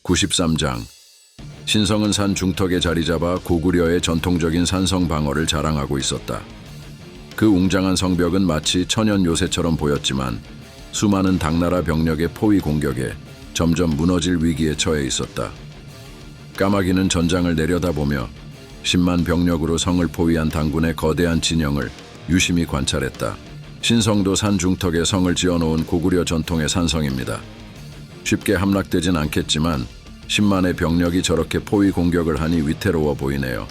93장. 신성은 산 중턱에 자리 잡아 고구려의 전통적인 산성 방어를 자랑하고 있었다. 그 웅장한 성벽은 마치 천연 요새처럼 보였지만 수많은 당나라 병력의 포위 공격에 점점 무너질 위기에 처해 있었다. 까마귀는 전장을 내려다보며 10만 병력으로 성을 포위한 당군의 거대한 진영을 유심히 관찰했다. 신성도 산 중턱에 성을 지어놓은 고구려 전통의 산성입니다. 쉽게 함락되진 않겠지만 10만의 병력이 저렇게 포위 공격을 하니 위태로워 보이네요.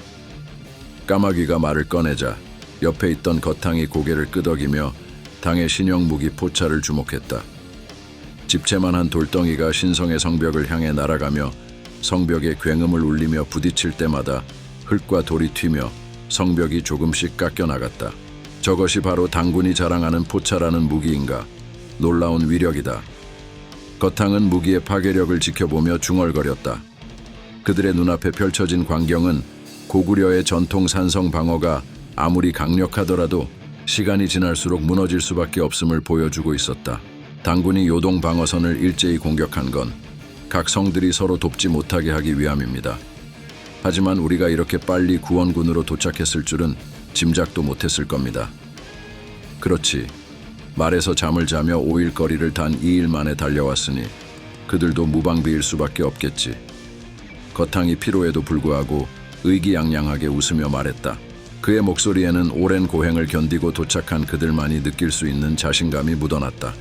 까마귀가 말을 꺼내자 옆에 있던 거탕이 고개를 끄덕이며 당의 신형 무기 포차를 주목했다. 집채만한 돌덩이가 신성의 성벽을 향해 날아가며 성벽에 굉음을 울리며 부딪힐 때마다 흙과 돌이 튀며 성벽이 조금씩 깎여나갔다. 저것이 바로 당군이 자랑하는 포차라는 무기인가? 놀라운 위력이다. 거탕은 무기의 파괴력을 지켜보며 중얼거렸다. 그들의 눈앞에 펼쳐진 광경은 고구려의 전통 산성 방어가 아무리 강력하더라도 시간이 지날수록 무너질 수밖에 없음을 보여주고 있었다. 당군이 요동 방어선을 일제히 공격한 건 각 성들이 서로 돕지 못하게 하기 위함입니다. 하지만 우리가 이렇게 빨리 구원군으로 도착했을 줄은 짐작도 못했을 겁니다. 그렇지. 말에서 잠을 자며 5일 거리를 단 2일 만에 달려왔으니 그들도 무방비일 수밖에 없겠지. 거탕이 피로에도 불구하고 의기양양하게 웃으며 말했다. 그의 목소리에는 오랜 고행을 견디고 도착한 그들만이 느낄 수 있는 자신감이 묻어났다.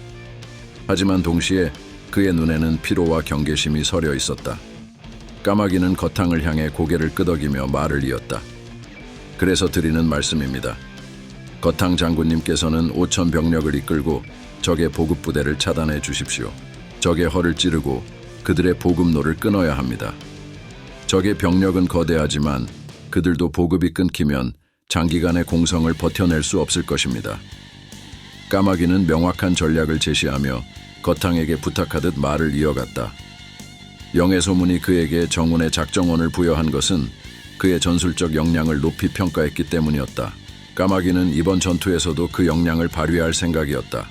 하지만 동시에 그의 눈에는 피로와 경계심이 서려 있었다. 까마귀는 거탕을 향해 고개를 끄덕이며 말을 이었다. 그래서 드리는 말씀입니다. 거탕 장군님께서는 5천 병력을 이끌고 적의 보급부대를 차단해 주십시오. 적의 허를 찌르고 그들의 보급로를 끊어야 합니다. 적의 병력은 거대하지만 그들도 보급이 끊기면 장기간의 공성을 버텨낼 수 없을 것입니다. 까마귀는 명확한 전략을 제시하며 거탕에게 부탁하듯 말을 이어갔다. 영의 소문이 그에게 정운의 작정원을 부여한 것은 그의 전술적 역량을 높이 평가했기 때문이었다. 까마귀는 이번 전투에서도 그 역량을 발휘할 생각이었다.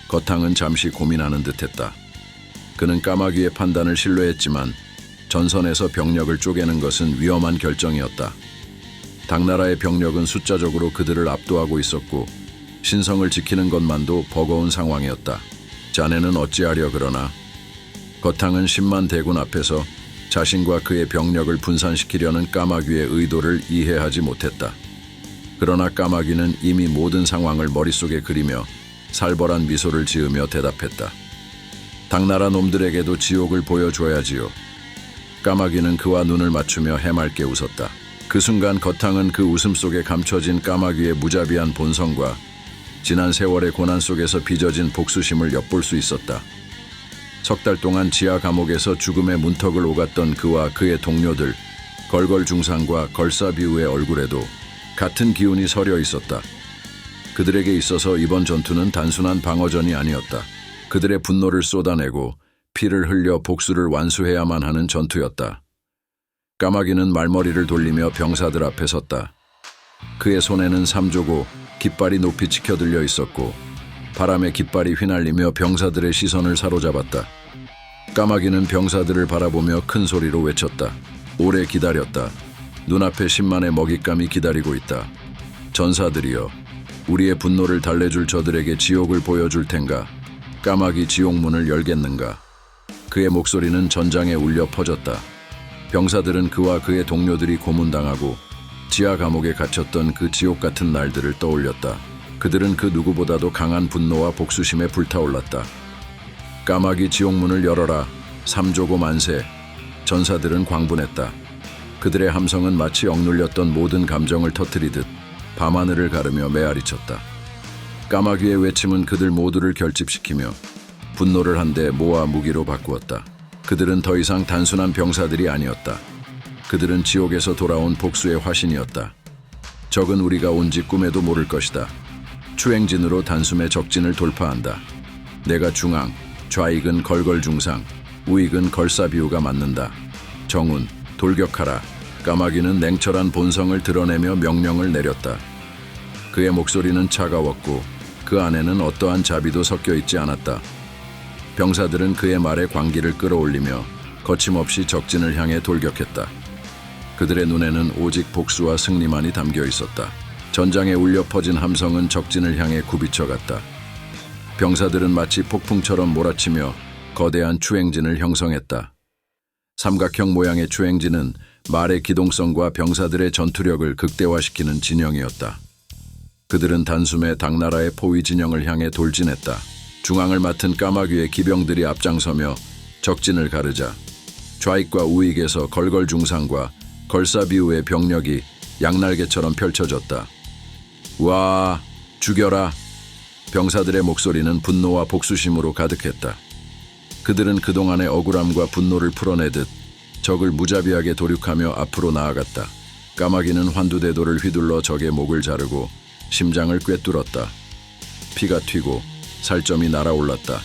거탕은 잠시 고민하는 듯했다. 그는 까마귀의 판단을 신뢰했지만 전선에서 병력을 쪼개는 것은 위험한 결정이었다. 당나라의 병력은 숫자적으로 그들을 압도하고 있었고 신성을 지키는 것만도 버거운 상황이었다. 자네는 어찌하려 그러나? 거탕은 10만 대군 앞에서 자신과 그의 병력을 분산시키려는 까마귀의 의도를 이해하지 못했다. 그러나 까마귀는 이미 모든 상황을 머릿속에 그리며 살벌한 미소를 지으며 대답했다. 당나라 놈들에게도 지옥을 보여줘야지요. 까마귀는 그와 눈을 맞추며 해맑게 웃었다. 그 순간 거탕은 그 웃음 속에 감춰진 까마귀의 무자비한 본성과 지난 세월의 고난 속에서 빚어진 복수심을 엿볼 수 있었다. 석 달 동안 지하 감옥에서 죽음의 문턱을 오갔던 그와 그의 동료들 걸걸중상과 걸사비우의 얼굴에도 같은 기운이 서려 있었다. 그들에게 있어서 이번 전투는 단순한 방어전이 아니었다. 그들의 분노를 쏟아내고 피를 흘려 복수를 완수해야만 하는 전투였다. 까마귀는 말머리를 돌리며 병사들 앞에 섰다. 그의 손에는 삼조고 깃발이 높이 치켜들려 있었고 바람에 깃발이 휘날리며 병사들의 시선을 사로잡았다. 까마귀는 병사들을 바라보며 큰 소리로 외쳤다. 오래 기다렸다. 눈앞에 10만의 먹잇감이 기다리고 있다. 전사들이여, 우리의 분노를 달래줄 저들에게 지옥을 보여줄 텐가? 까마귀 지옥문을 열겠는가? 그의 목소리는 전장에 울려 퍼졌다. 병사들은 그와 그의 동료들이 고문당하고 지하 감옥에 갇혔던 그 지옥 같은 날들을 떠올렸다. 그들은 그 누구보다도 강한 분노와 복수심에 불타올랐다. 까마귀 지옥문을 열어라. 삼조고 만세. 전사들은 광분했다. 그들의 함성은 마치 억눌렸던 모든 감정을 터뜨리듯 밤하늘을 가르며 메아리쳤다. 까마귀의 외침은 그들 모두를 결집시키며 분노를 한데 모아 무기로 바꾸었다. 그들은 더 이상 단순한 병사들이 아니었다. 그들은 지옥에서 돌아온 복수의 화신이었다. 적은 우리가 온 지 꿈에도 모를 것이다. 추행진으로 단숨에 적진을 돌파한다. 내가 중앙, 좌익은 걸걸중상, 우익은 걸사비우가 맞는다. 정운, 돌격하라. 까마귀는 냉철한 본성을 드러내며 명령을 내렸다. 그의 목소리는 차가웠고 그 안에는 어떠한 자비도 섞여 있지 않았다. 병사들은 그의 말에 광기를 끌어올리며 거침없이 적진을 향해 돌격했다. 그들의 눈에는 오직 복수와 승리만이 담겨 있었다. 전장에 울려 퍼진 함성은 적진을 향해 굽이쳐갔다. 병사들은 마치 폭풍처럼 몰아치며 거대한 추행진을 형성했다. 삼각형 모양의 추행진은 말의 기동성과 병사들의 전투력을 극대화시키는 진영이었다. 그들은 단숨에 당나라의 포위 진영을 향해 돌진했다. 중앙을 맡은 까마귀의 기병들이 앞장서며 적진을 가르자 좌익과 우익에서 걸걸중상과 걸사비우의 병력이 양날개처럼 펼쳐졌다. 와, 죽여라! 병사들의 목소리는 분노와 복수심으로 가득했다. 그들은 그동안의 억울함과 분노를 풀어내듯 적을 무자비하게 도륙하며 앞으로 나아갔다. 까마귀는 환두대도를 휘둘러 적의 목을 자르고 심장을 꿰뚫었다. 피가 튀고 살점이 날아올랐다.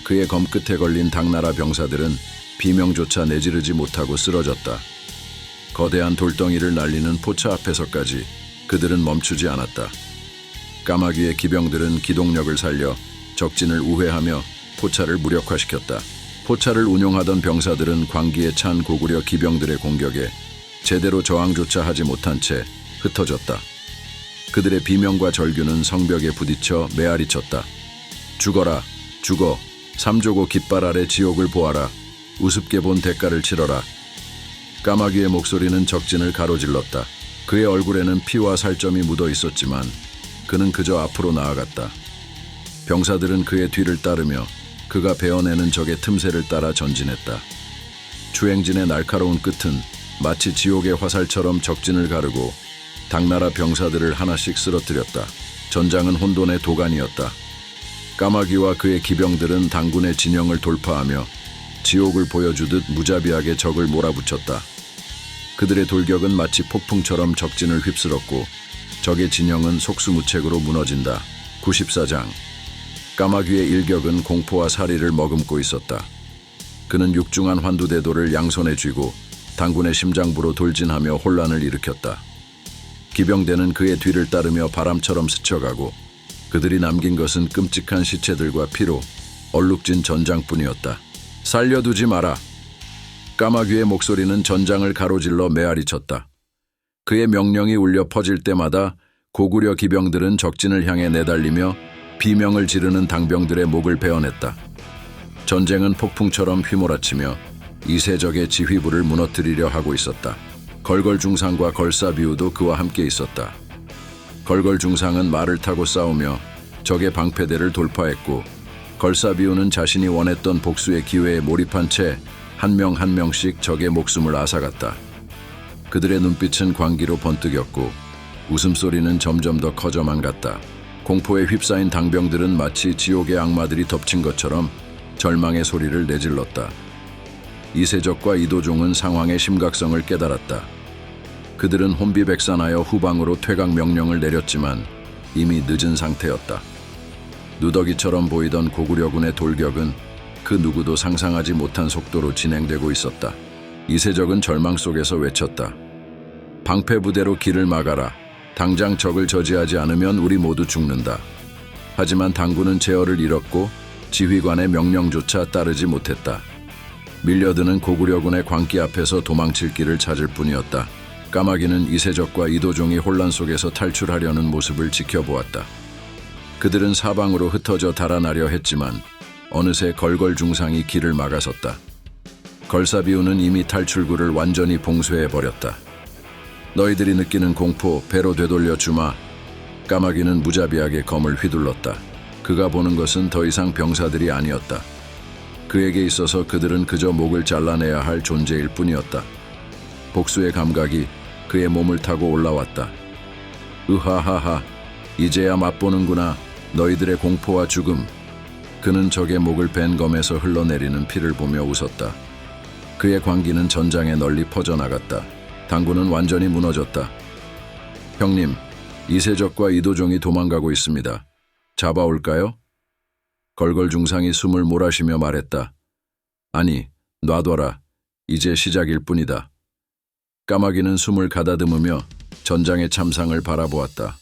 그의 검끝에 걸린 당나라 병사들은 비명조차 내지르지 못하고 쓰러졌다. 거대한 돌덩이를 날리는 포차 앞에서까지 그들은 멈추지 않았다. 까마귀의 기병들은 기동력을 살려 적진을 우회하며 포차를 무력화시켰다. 포차를 운용하던 병사들은 광기에 찬 고구려 기병들의 공격에 제대로 저항조차 하지 못한 채 흩어졌다. 그들의 비명과 절규는 성벽에 부딪혀 메아리쳤다. 죽어라, 죽어, 삼조고 깃발 아래 지옥을 보아라, 우습게 본 대가를 치러라. 까마귀의 목소리는 적진을 가로질렀다. 그의 얼굴에는 피와 살점이 묻어 있었지만 그는 그저 앞으로 나아갔다. 병사들은 그의 뒤를 따르며 그가 베어내는 적의 틈새를 따라 전진했다. 추행진의 날카로운 끝은 마치 지옥의 화살처럼 적진을 가르고 당나라 병사들을 하나씩 쓰러뜨렸다. 전장은 혼돈의 도가니였다. 까마귀와 그의 기병들은 당군의 진영을 돌파하며 지옥을 보여주듯 무자비하게 적을 몰아붙였다. 그들의 돌격은 마치 폭풍처럼 적진을 휩쓸었고 적의 진영은 속수무책으로 무너진다. 94장. 까마귀의 일격은 공포와 사리를 머금고 있었다. 그는 육중한 환두대도를 양손에 쥐고 당군의 심장부로 돌진하며 혼란을 일으켰다. 기병대는 그의 뒤를 따르며 바람처럼 스쳐가고 그들이 남긴 것은 끔찍한 시체들과 피로 얼룩진 전장뿐이었다. 살려두지 마라. 까마귀의 목소리는 전장을 가로질러 메아리쳤다. 그의 명령이 울려 퍼질 때마다 고구려 기병들은 적진을 향해 내달리며 비명을 지르는 당병들의 목을 베어냈다. 전쟁은 폭풍처럼 휘몰아치며 이세적의 지휘부를 무너뜨리려 하고 있었다. 걸걸중상과 걸사비우도 그와 함께 있었다. 걸걸중상은 말을 타고 싸우며 적의 방패대를 돌파했고 걸사비우는 자신이 원했던 복수의 기회에 몰입한 채 한 명 한 명씩 적의 목숨을 앗아갔다. 그들의 눈빛은 광기로 번뜩였고 웃음소리는 점점 더 커져만 갔다. 공포에 휩싸인 당병들은 마치 지옥의 악마들이 덮친 것처럼 절망의 소리를 내질렀다. 이세적과 이도종은 상황의 심각성을 깨달았다. 그들은 혼비백산하여 후방으로 퇴각 명령을 내렸지만 이미 늦은 상태였다. 누더기처럼 보이던 고구려군의 돌격은 그 누구도 상상하지 못한 속도로 진행되고 있었다. 이세적은 절망 속에서 외쳤다. 방패부대로 길을 막아라. 당장 적을 저지하지 않으면 우리 모두 죽는다. 하지만 당군은 제어를 잃었고 지휘관의 명령조차 따르지 못했다. 밀려드는 고구려군의 광기 앞에서 도망칠 길을 찾을 뿐이었다. 까마귀는 이세적과 이도종이 혼란 속에서 탈출하려는 모습을 지켜보았다. 그들은 사방으로 흩어져 달아나려 했지만 어느새 걸걸중상이 길을 막아섰다. 걸사비우는 이미 탈출구를 완전히 봉쇄해버렸다. 너희들이 느끼는 공포 배로 되돌려 주마. 까마귀는 무자비하게 검을 휘둘렀다. 그가 보는 것은 더 이상 병사들이 아니었다. 그에게 있어서 그들은 그저 목을 잘라내야 할 존재일 뿐이었다. 복수의 감각이 그의 몸을 타고 올라왔다. 으하하하, 이제야 맛보는구나. 너희들의 공포와 죽음. 그는 적의 목을 벤 검에서 흘러내리는 피를 보며 웃었다. 그의 광기는 전장에 널리 퍼져나갔다. 당군은 완전히 무너졌다. 형님, 이세적과 이도종이 도망가고 있습니다. 잡아올까요? 걸걸중상이 숨을 몰아쉬며 말했다. 아니, 놔둬라. 이제 시작일 뿐이다. 까마귀는 숨을 가다듬으며 전장의 참상을 바라보았다.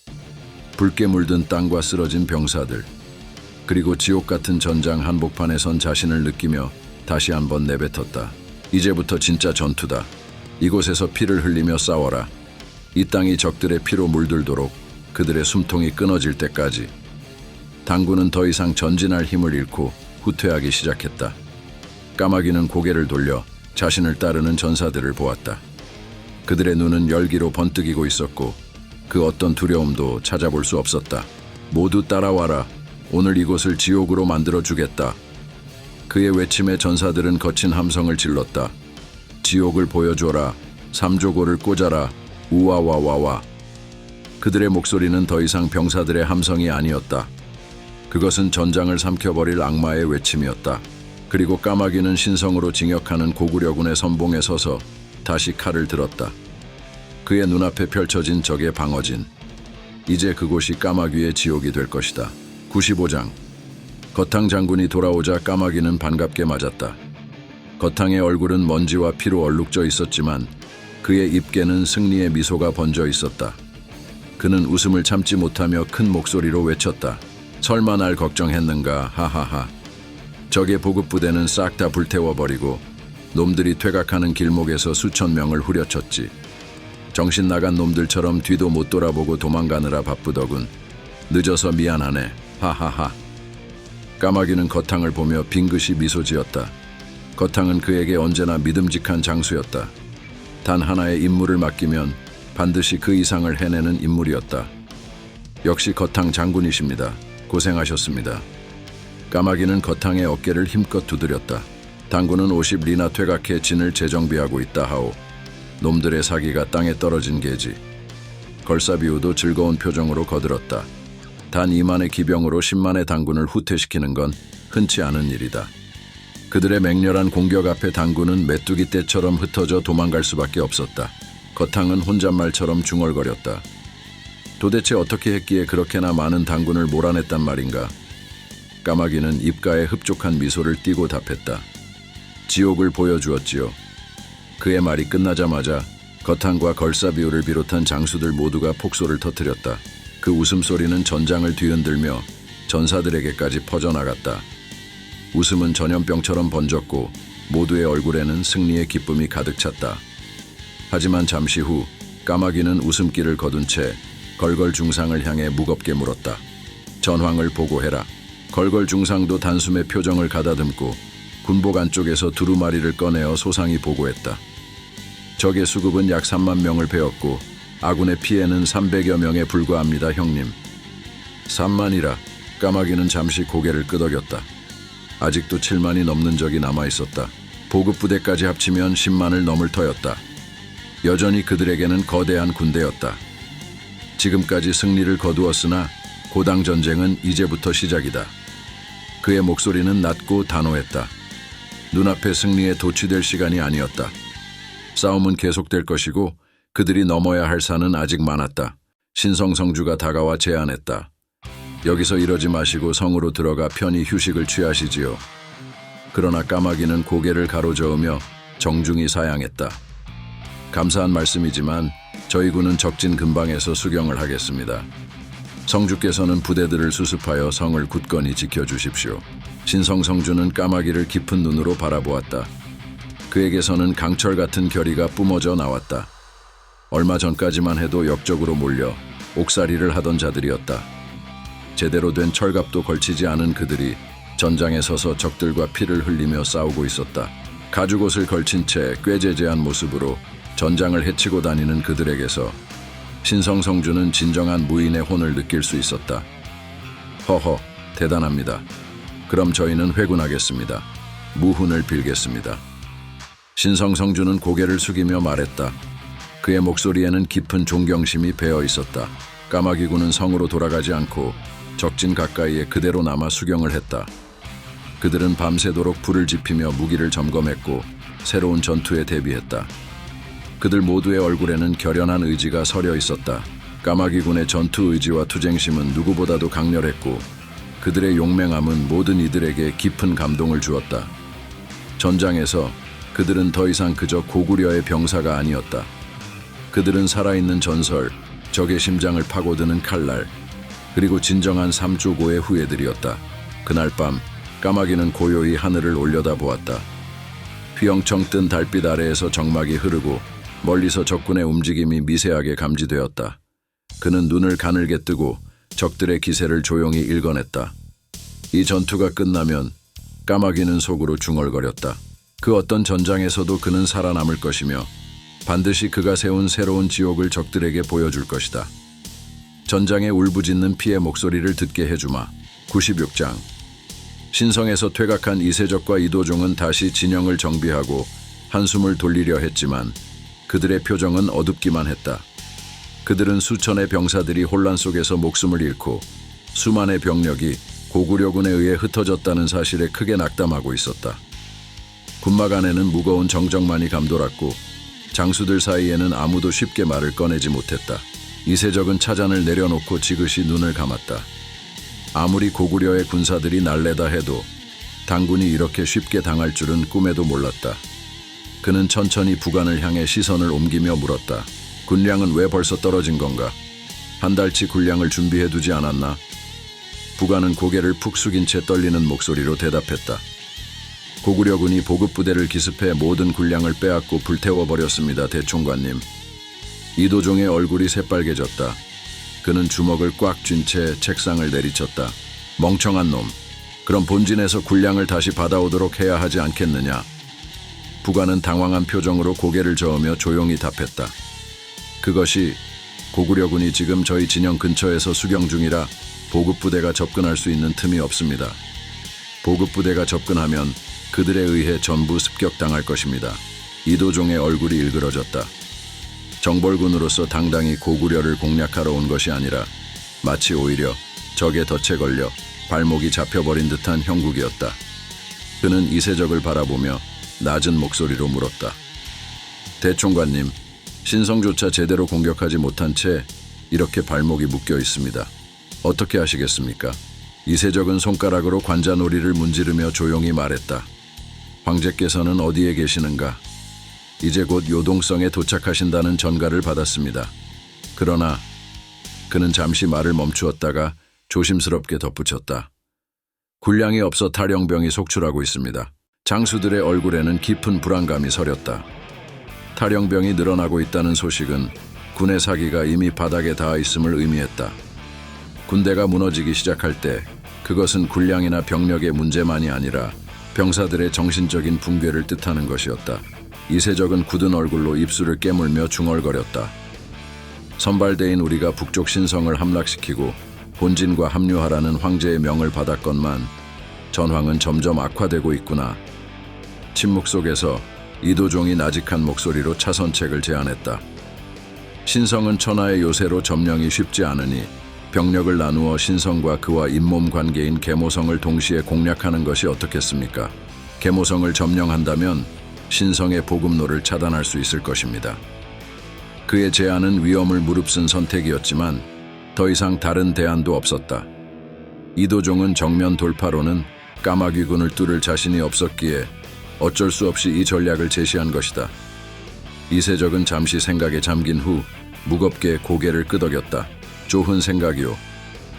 붉게 물든 땅과 쓰러진 병사들, 그리고 지옥 같은 전장 한복판에 선 자신을 느끼며 다시 한번 내뱉었다. 이제부터 진짜 전투다. 이곳에서 피를 흘리며 싸워라. 이 땅이 적들의 피로 물들도록 그들의 숨통이 끊어질 때까지. 당군은 더 이상 전진할 힘을 잃고 후퇴하기 시작했다. 까마귀는 고개를 돌려 자신을 따르는 전사들을 보았다. 그들의 눈은 열기로 번뜩이고 있었고 그 어떤 두려움도 찾아볼 수 없었다. 모두 따라와라. 오늘 이곳을 지옥으로 만들어주겠다. 그의 외침에 전사들은 거친 함성을 질렀다. 지옥을 보여줘라. 삼조고를 꽂아라. 우와와와와. 그들의 목소리는 더 이상 병사들의 함성이 아니었다. 그것은 전장을 삼켜버릴 악마의 외침이었다. 그리고 까마귀는 신성으로 징역하는 고구려군의 선봉에 서서 다시 칼을 들었다. 그의 눈앞에 펼쳐진 적의 방어진. 이제 그곳이 까마귀의 지옥이 될 것이다. 95장. 거탕 장군이 돌아오자 까마귀는 반갑게 맞았다. 거탕의 얼굴은 먼지와 피로 얼룩져 있었지만 그의 입계는 승리의 미소가 번져 있었다. 그는 웃음을 참지 못하며 큰 목소리로 외쳤다. 설마 날 걱정했는가? 하하하. 적의 보급부대는 싹 다 불태워버리고 놈들이 퇴각하는 길목에서 수천 명을 후려쳤지. 정신 나간 놈들처럼 뒤도 못 돌아보고 도망가느라 바쁘더군. 늦어서 미안하네. 하하하. 까마귀는 거탕을 보며 빙긋이 미소 지었다. 거탕은 그에게 언제나 믿음직한 장수였다. 단 하나의 임무를 맡기면 반드시 그 이상을 해내는 인물이었다. 역시 거탕 장군이십니다. 고생하셨습니다. 까마귀는 거탕의 어깨를 힘껏 두드렸다. 당군은 50리나 퇴각해 진을 재정비하고 있다 하오. 놈들의 사기가 땅에 떨어진 게지. 걸사비우도 즐거운 표정으로 거들었다. 단 2만의 기병으로 10만의 당군을 후퇴시키는 건 흔치 않은 일이다. 그들의 맹렬한 공격 앞에 당군은 메뚜기 떼처럼 흩어져 도망갈 수밖에 없었다. 거탕은 혼잣말처럼 중얼거렸다. 도대체 어떻게 했기에 그렇게나 많은 당군을 몰아냈단 말인가? 까마귀는 입가에 흡족한 미소를 띠고 답했다. 지옥을 보여주었지요. 그의 말이 끝나자마자 거탕과 걸사비우를 비롯한 장수들 모두가 폭소를 터뜨렸다. 그 웃음소리는 전장을 뒤흔들며 전사들에게까지 퍼져나갔다. 웃음은 전염병처럼 번졌고 모두의 얼굴에는 승리의 기쁨이 가득 찼다. 하지만 잠시 후 까마귀는 웃음기를 거둔 채 걸걸 중상을 향해 무겁게 물었다. 전황을 보고해라. 걸걸 중상도 단숨에 표정을 가다듬고 군복 안쪽에서 두루마리를 꺼내어 소상히 보고했다. 적의 수급은 약 3만 명을 베었고 아군의 피해는 300여 명에 불과합니다, 형님. 3만이라. 까마귀는 잠시 고개를 끄덕였다. 아직도 7만이 넘는 적이 남아있었다. 보급부대까지 합치면 10만을 넘을 터였다. 여전히 그들에게는 거대한 군대였다. 지금까지 승리를 거두었으나 고당 전쟁은 이제부터 시작이다. 그의 목소리는 낮고 단호했다. 눈앞의 승리에 도취될 시간이 아니었다. 싸움은 계속될 것이고 그들이 넘어야 할 산은 아직 많았다. 신성성주가 다가와 제안했다. 여기서 이러지 마시고 성으로 들어가 편히 휴식을 취하시지요. 그러나 까마귀는 고개를 가로저으며 정중히 사양했다. 감사한 말씀이지만 저희 군은 적진 근방에서 수경을 하겠습니다. 성주께서는 부대들을 수습하여 성을 굳건히 지켜주십시오. 신성성주는 까마귀를 깊은 눈으로 바라보았다. 그에게서는 강철 같은 결의가 뿜어져 나왔다. 얼마 전까지만 해도 역적으로 몰려 옥살이를 하던 자들이었다. 제대로 된 철갑도 걸치지 않은 그들이 전장에 서서 적들과 피를 흘리며 싸우고 있었다. 가죽옷을 걸친 채 꾀재재한 모습으로 전장을 헤치고 다니는 그들에게서 신성성주는 진정한 무인의 혼을 느낄 수 있었다. 허허, 대단합니다. 그럼 저희는 회군하겠습니다. 무훈을 빌겠습니다. 신성성주는 고개를 숙이며 말했다. 그의 목소리에는 깊은 존경심이 배어 있었다. 까마귀군은 성으로 돌아가지 않고 적진 가까이에 그대로 남아 수경을 했다. 그들은 밤새도록 불을 지피며 무기를 점검했고 새로운 전투에 대비했다. 그들 모두의 얼굴에는 결연한 의지가 서려 있었다. 까마귀군의 전투 의지와 투쟁심은 누구보다도 강렬했고 그들의 용맹함은 모든 이들에게 깊은 감동을 주었다. 전장에서 그들은 더 이상 그저 고구려의 병사가 아니었다. 그들은 살아있는 전설, 적의 심장을 파고드는 칼날, 그리고 진정한 삼조고의 후예들이었다. 그날 밤 까마귀는 고요히 하늘을 올려다보았다. 휘영청 뜬 달빛 아래에서 정막이 흐르고 멀리서 적군의 움직임이 미세하게 감지되었다. 그는 눈을 가늘게 뜨고 적들의 기세를 조용히 읽어냈다. 이 전투가 끝나면 까마귀는 속으로 중얼거렸다. 그 어떤 전장에서도 그는 살아남을 것이며 반드시 그가 세운 새로운 지옥을 적들에게 보여줄 것이다. 전장에 울부짖는 피의 목소리를 듣게 해주마. 96장. 신성에서 퇴각한 이세적과 이도종은 다시 진영을 정비하고 한숨을 돌리려 했지만 그들의 표정은 어둡기만 했다. 그들은 수천의 병사들이 혼란 속에서 목숨을 잃고 수만의 병력이 고구려군에 의해 흩어졌다는 사실에 크게 낙담하고 있었다. 군막 안에는 무거운 정적만이 감돌았고 장수들 사이에는 아무도 쉽게 말을 꺼내지 못했다. 이세적은 차잔을 내려놓고 지그시 눈을 감았다. 아무리 고구려의 군사들이 날래다 해도 당군이 이렇게 쉽게 당할 줄은 꿈에도 몰랐다. 그는 천천히 부관을 향해 시선을 옮기며 물었다. 군량은 왜 벌써 떨어진 건가? 한 달치 군량을 준비해두지 않았나? 부관은 고개를 푹 숙인 채 떨리는 목소리로 대답했다. 고구려군이 보급부대를 기습해 모든 군량을 빼앗고 불태워버렸습니다, 대총관님. 이도종의 얼굴이 새빨개졌다. 그는 주먹을 꽉 쥔 채 책상을 내리쳤다. 멍청한 놈. 그럼 본진에서 군량을 다시 받아오도록 해야 하지 않겠느냐? 부관은 당황한 표정으로 고개를 저으며 조용히 답했다. 그것이 고구려군이 지금 저희 진영 근처에서 수경 중이라 보급부대가 접근할 수 있는 틈이 없습니다. 보급부대가 접근하면 그들에 의해 전부 습격당할 것입니다. 이도종의 얼굴이 일그러졌다. 정벌군으로서 당당히 고구려를 공략하러 온 것이 아니라 마치 오히려 적의 덫에 걸려 발목이 잡혀버린 듯한 형국이었다. 그는 이세적을 바라보며 낮은 목소리로 물었다. 대총관님, 신성조차 제대로 공격하지 못한 채 이렇게 발목이 묶여 있습니다. 어떻게 하시겠습니까? 이세적은 손가락으로 관자놀이를 문지르며 조용히 말했다. 황제께서는 어디에 계시는가? 이제 곧 요동성에 도착하신다는 전가를 받았습니다. 그러나 그는 잠시 말을 멈추었다가 조심스럽게 덧붙였다. 군량이 없어 탈영병이 속출하고 있습니다. 장수들의 얼굴에는 깊은 불안감이 서렸다. 탈영병이 늘어나고 있다는 소식은 군의 사기가 이미 바닥에 닿아 있음을 의미했다. 군대가 무너지기 시작할 때 그것은 군량이나 병력의 문제만이 아니라 병사들의 정신적인 붕괴를 뜻하는 것이었다. 이세적은 굳은 얼굴로 입술을 깨물며 중얼거렸다. 선발대인 우리가 북쪽 신성을 함락시키고 본진과 합류하라는 황제의 명을 받았건만 전황은 점점 악화되고 있구나. 침묵 속에서 이도종이 나직한 목소리로 차선책을 제안했다. 신성은 천하의 요새로 점령이 쉽지 않으니 병력을 나누어 신성과 그와 잇몸 관계인 계모성을 동시에 공략하는 것이 어떻겠습니까? 계모성을 점령한다면 신성의 보급로를 차단할 수 있을 것입니다. 그의 제안은 위험을 무릅쓴 선택이었지만 더 이상 다른 대안도 없었다. 이도종은 정면 돌파로는 까마귀군을 뚫을 자신이 없었기에 어쩔 수 없이 이 전략을 제시한 것이다. 이세적은 잠시 생각에 잠긴 후 무겁게 고개를 끄덕였다. 좋은 생각이오.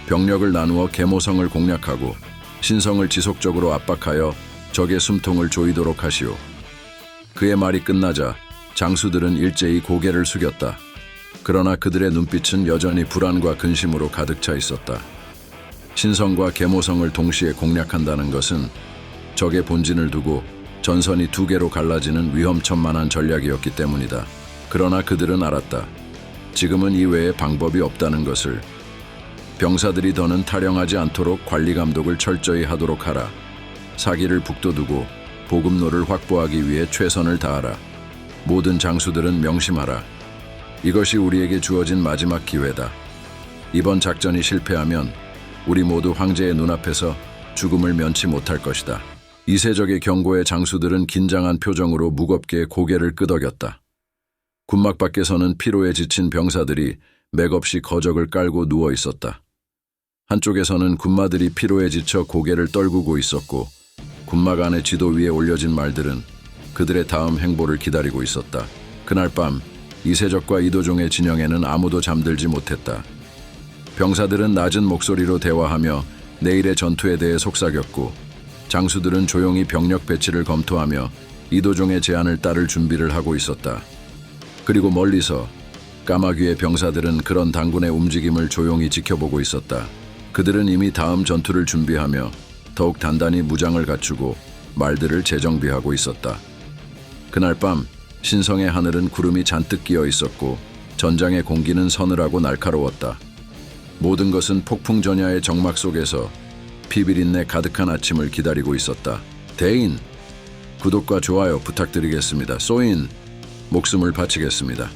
병력을 나누어 계모성을 공략하고 신성을 지속적으로 압박하여 적의 숨통을 조이도록 하시오. 그의 말이 끝나자 장수들은 일제히 고개를 숙였다. 그러나 그들의 눈빛은 여전히 불안과 근심으로 가득 차 있었다. 신성과 계모성을 동시에 공략한다는 것은 적의 본진을 두고 전선이 두 개로 갈라지는 위험천만한 전략이었기 때문이다. 그러나 그들은 알았다. 지금은 이외에 방법이 없다는 것을. 병사들이 더는 탈영하지 않도록 관리 감독을 철저히 하도록 하라. 사기를 북돋우고 보급로를 확보하기 위해 최선을 다하라. 모든 장수들은 명심하라. 이것이 우리에게 주어진 마지막 기회다. 이번 작전이 실패하면 우리 모두 황제의 눈앞에서 죽음을 면치 못할 것이다. 이세적의 경고에 장수들은 긴장한 표정으로 무겁게 고개를 끄덕였다. 군막 밖에서는 피로에 지친 병사들이 맥없이 거적을 깔고 누워 있었다. 한쪽에서는 군마들이 피로에 지쳐 고개를 떨구고 있었고 군막 안의 지도 위에 올려진 말들은 그들의 다음 행보를 기다리고 있었다. 그날 밤 이세적과 이도종의 진영에는 아무도 잠들지 못했다. 병사들은 낮은 목소리로 대화하며 내일의 전투에 대해 속삭였고 장수들은 조용히 병력 배치를 검토하며 이도종의 제안을 따를 준비를 하고 있었다. 그리고 멀리서 까마귀의 병사들은 그런 당군의 움직임을 조용히 지켜보고 있었다. 그들은 이미 다음 전투를 준비하며 더욱 단단히 무장을 갖추고 말들을 재정비하고 있었다. 그날 밤 신성의 하늘은 구름이 잔뜩 끼어 있었고 전장의 공기는 서늘하고 날카로웠다. 모든 것은 폭풍전야의 정막 속에서 피비린내 가득한 아침을 기다리고 있었다. 대인, 구독과 좋아요 부탁드리겠습니다. 쏘인, 목숨을 바치겠습니다.